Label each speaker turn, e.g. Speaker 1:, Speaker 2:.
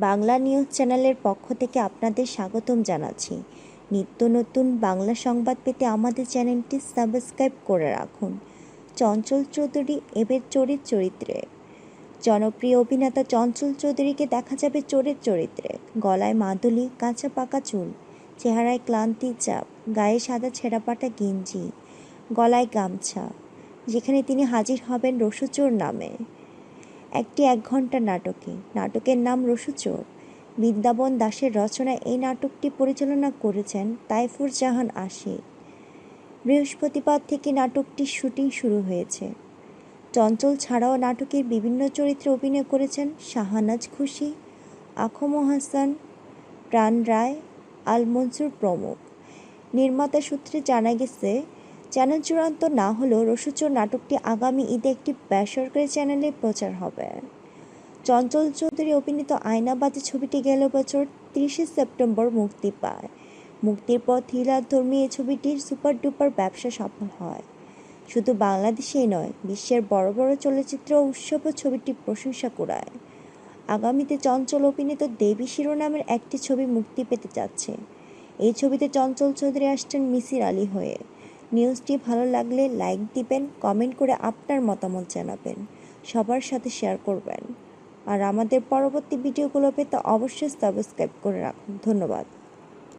Speaker 1: Bangla news চ্যানেলের পক্ষ থেকে আপনাদের স্বাগতম জানাচ্ছি। নিত্য নতুন বাংলা সংবাদ পেতে আমাদের চ্যানেলটি সাবস্ক্রাইব করে রাখুন। চঞ্চল চৌধুরী এবার চোরের চরিত্রে। জনপ্রিয় অভিনেতা চঞ্চল চৌধুরীকে দেখা যাবে চোরের চরিত্রে। গলায় মাদুলি, কাঁচা পাকা চুল, চেহারায় ক্লান্তির চাপ, গায়ে সাদা ছেঁড়াপাটা গেঞ্জি, গলায় গামছা, যেখানে তিনি হাজির হবেন রসুচোর নামে একটি 1 ঘন্টার নাটকে। নাটকের নাম রসুচোর। বৃন্দাবন দাসের রচনায় এই নাটকটি পরিচালনা করেছেন তাইফুর জাহান আশিক। বৃহস্পতিবার থেকে নাটকটির শুটিং শুরু হয়েছে। চঞ্চল ছাড়াও নাটকের বিভিন্ন চরিত্রে অভিনয় করেছেন শাহনাজ খুশি, আখম হাসান, প্রাণ রায়, আল মনসুর প্রমুখ। নির্মাতা সূত্রে জানা গেছে, চ্যানেল চূড়ান্ত না হলেও রসুচোর নাটকটি আগামী ঈদে একটি বেসরকারি চ্যানেলে প্রচার হবে। চঞ্চল চৌধুরী অভিনীত আয়নাবাজি ছবিটি গেল বছর 30 সেপ্টেম্বর মুক্তি পায়। মুক্তির পর থ্রিলারধর্মী এই ছবিটির সুপার ডুপার ব্যবসা সফল হয়। শুধু বাংলাদেশেই নয়, বিশ্বের বড় বড় চলচ্চিত্র উৎসবও ছবিটির প্রশংসা কুড়ায়। আগামীতে চঞ্চল অভিনীত দেবী শিরোনামের একটি ছবি মুক্তি পেতে যাচ্ছে। এই ছবিতে চঞ্চল চৌধুরী আসছেন মিসির আলী হয়ে। নিউজটি ভালো লাগলে লাইক দিবেন, কমেন্ট করে আপনার মতামত জানাবেন, সবার সাথে শেয়ার করবেন। আর আমাদের পরবর্তী ভিডিওগুলো পেতে অবশ্যই সাবস্ক্রাইব করে রাখুন। ধন্যবাদ।